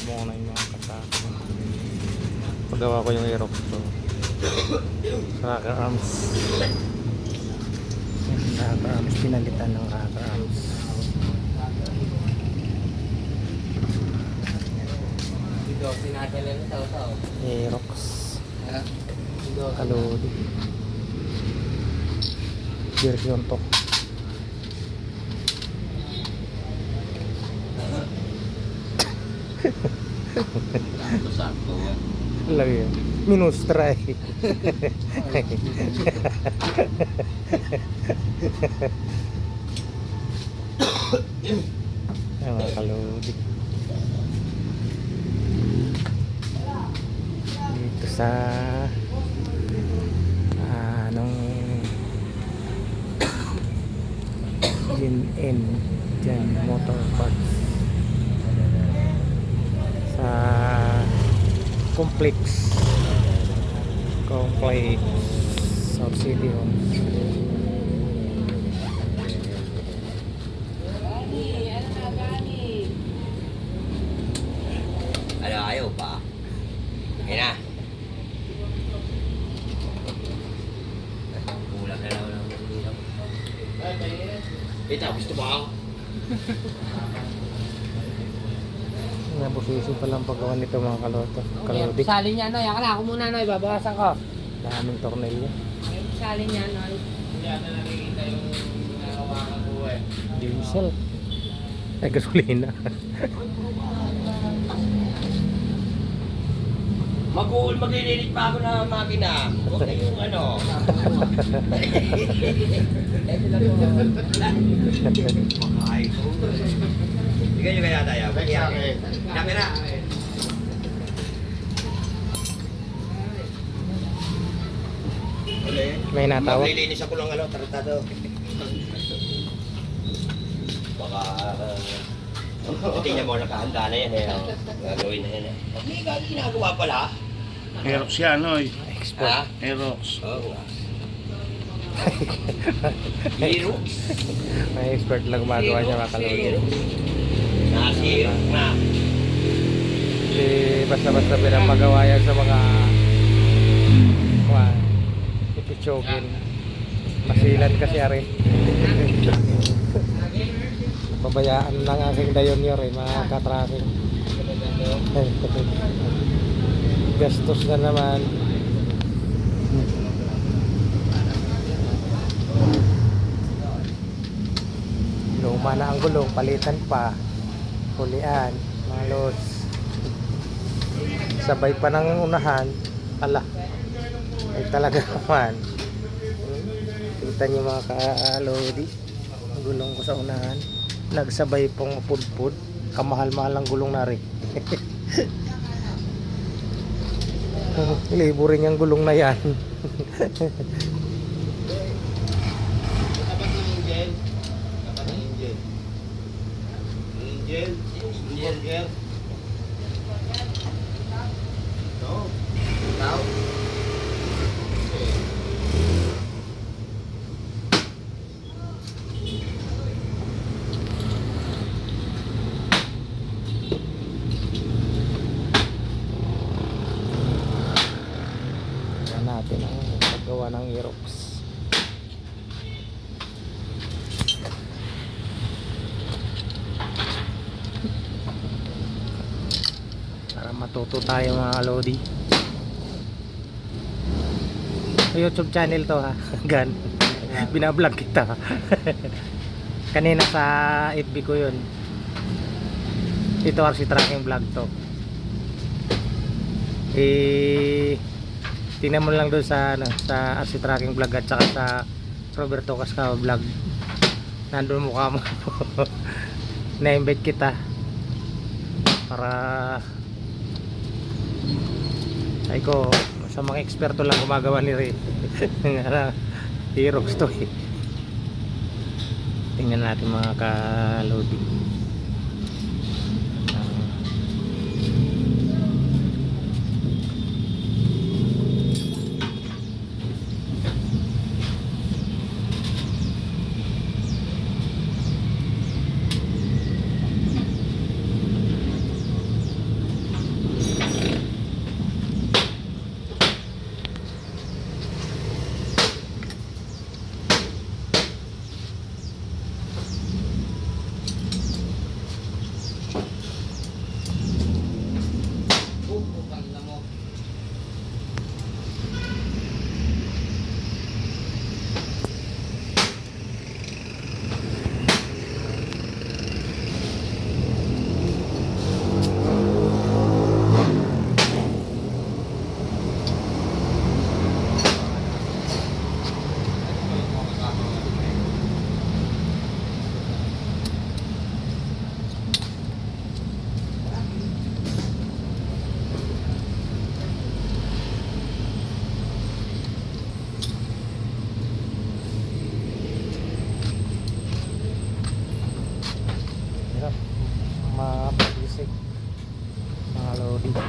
mo na yung mga kasama. Pagawa ko yung Aerox to. Rocker arms. Rocker arms, pinalitan ng rocker arms. Dito, sinadala na tao-tao. Aerox. Kalodi. Version to. Sakto yan. Lagi yun. Minustra eh. Ay, mga kalodi. Dito sa anong Gin Jan Motor Parts sa Complex South City Homes. Ano, ayaw pa? Yan na. Kulang na lang ng ilaw. Ito, gusto mo ako? Nabusisi pa lang paggawa nito mga kalodi. Sali niya, no? Yan ka na, ako muna, no? Ibabawasan ko. Daming tornilyo. Sali niya, no? Hindi natin nakikita yung nakawakan ko eh. Diesel. Ay, gasolina. Maglililit pa ako ng makina. Huwag na yung ano. Makahay ko. Bigyan nyo kaya tayo. Camera. May natawag. Maglilinis ako ng ano, tarantado. Baka... tingnan mo, nakahanda na yan eh. Gagawin na yan eh. Hindi, ginagawa pala. Aerox yan, oy. Export. Ha? Aerox. Oo nga. Hero? May expert lang gumagawa niya mga kalodi. Nasiro na. Hindi basta-basta pinapagawa yan sa mga ipichogin. Masilan kasi ari. Pabayaan lang aking dayon yun eh, mga katraffic. Gastos na naman. Luma na ang gulong, palitan pa. Hulian, mga lods. Sabay pa ng unahan. Ala, ay talaga naman. Kita niyo mga kalodi, ang gulong ko sa unahan. Nagsabay pong pudpud. Kamahal-mahal ang gulong na rin. Libo rin yung gulong na yan. Dapat ng engine. Dapat ng engine. Engine. Engine. No. Now. Natin ang paggawa ng Aerox. Para matuto tayo mga lodi. YouTube channel to ha. Gan. Binablog kita. Kanina sa FB ko yun. Ito RC Tracking Vlog to. Tingnan mo lang doon sa sa RC Tracking Vlog at saka sa Roberto Cascao Vlog. Nandun mukha mo. Na-invite kita para ay ko sa mga eksperto lang gumagawa ni Ray. Aerox to eh. Tingnan natin mga kalodi. Ayan po,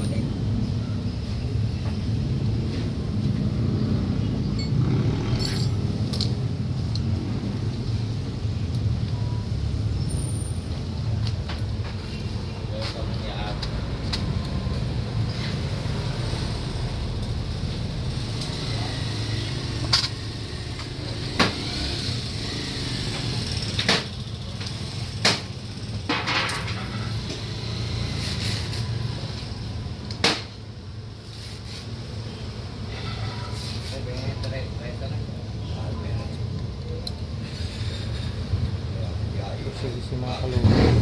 tayo. Si mga kalungkot.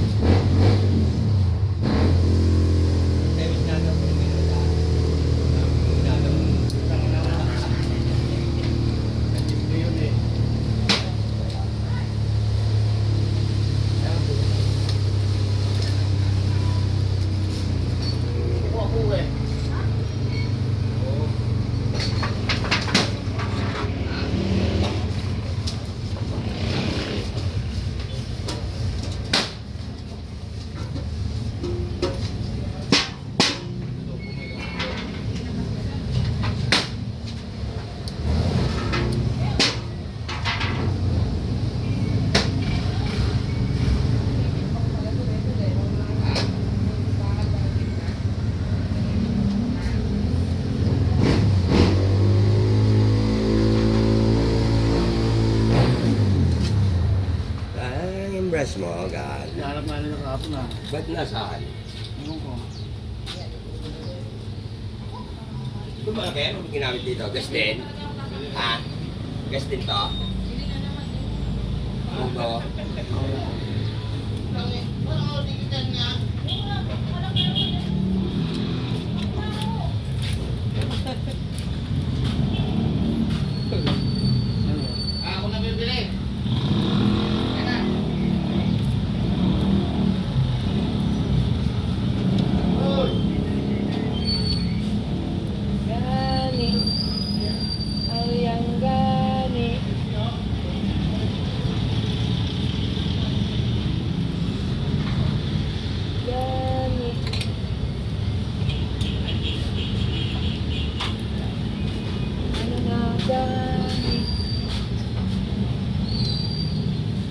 Yung breast mo, God. Nahanap nga nila kahapon ah. Ba't nasaan? Ewan ko. Ito ba kaya? Ano ginamit dito? Gas din? Ha? Gas din to? Ano to? Ako na bibili. Gani. Ayang gani. Gani. Ano na gani.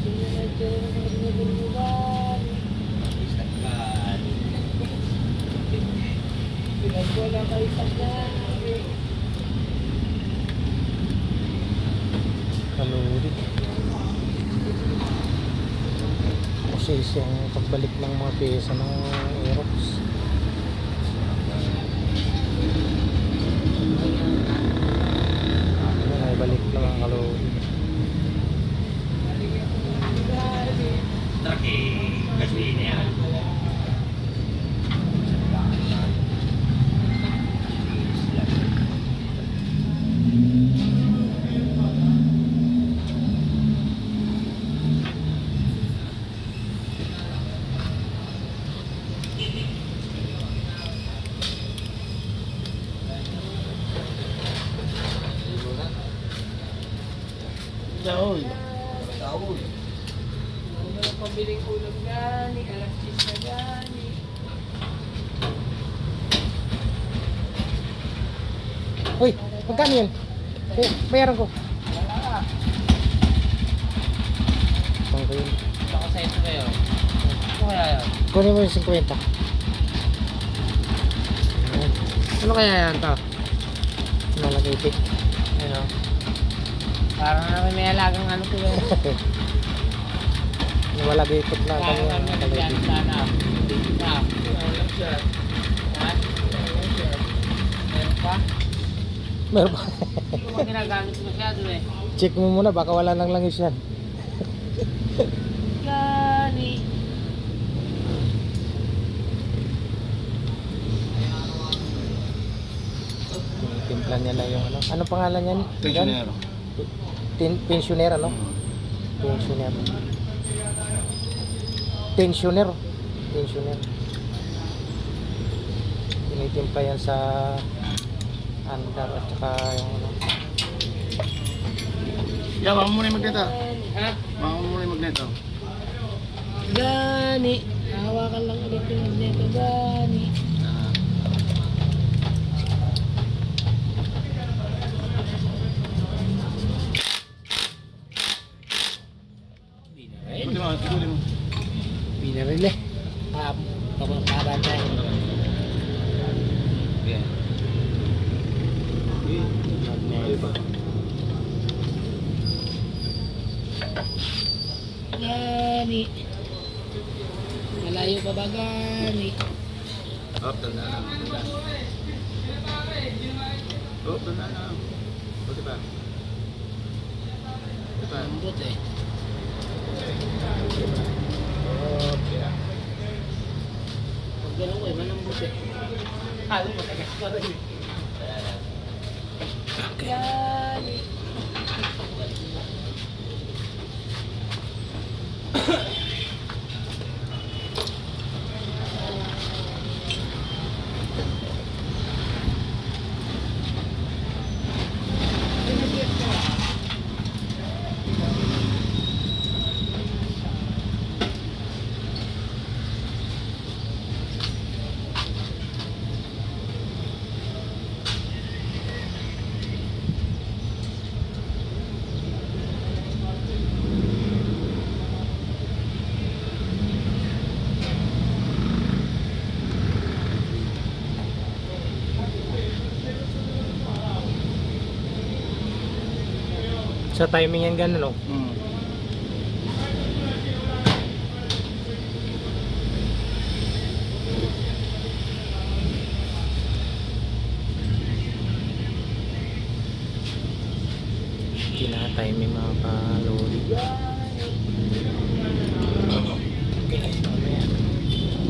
Sino na dyan ang gani. Pinagwala kayo sa gani. Kalungkot. Kasi yung pagbalik ng mga pyesa ng Aerox. Ay, balik na mga kalungkot. Traki. Gasolina yan. Dahoy. Tawag. Ano na pabiling ulam gani. Alas 10 na gani. Uy, magkano yun? Eh, bayaran ko. Saan ko yun? Baka sa ito kayo. Ano kaya yun? Kunin mo yung 50. Ayan. Ano kaya yan to? Nalagay tik. Ano? Parang namin may alagang ano ko yun. Nawalagay tik na kami. Parang namin nagyan sana. Na. Ha? Meron pa? Meron pa. Hindi mo ginagamit masyado eh. Check mo muna, baka wala nang langis yan. Gani. Dala niya na yung ano. Anong pangalan niyan? Pensionero. Pensioner, ano? Pensioner. Pensioner. Pensioner. Tinitimpa yan sa andar at saka yung ano. Yeah, mama mo na yung magneto. Ha? Mama mo na yung magneto. Gani. Hawakan lang ulit yung magneto. Gani. Ah. Ikutin mo, ikutin mo. Pinaril eh. Para tayo. Yeah. Gani. Malayo pa ba gani? Up, tanda na. Tanda. Oh, tanda na. Buti pa. Buti pa. Lambot eh. Pag gano'n ko eh, malambot eh. Alam mo, tagas pa rin. Gani. Sa timing yan ganun, no? Tina-timing mga kalori. Okay, mamaya.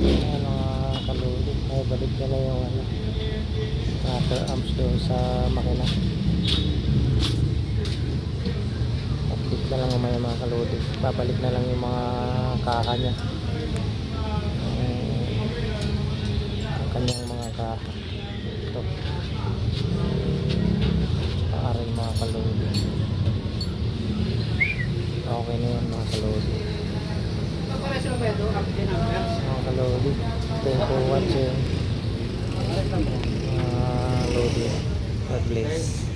Ayan mga kalori. Ay, balik na na yung ano, rocker arms doon sa makina. Update na lang mamaya mga kalori. Babalik na lang yung mga kaha niya. Ang kanyang mga kaha. Ito. Aaral mga kalori. Okay na yan mga kalodi. Mga kalodi, thank you for watching. Lodi, God bless.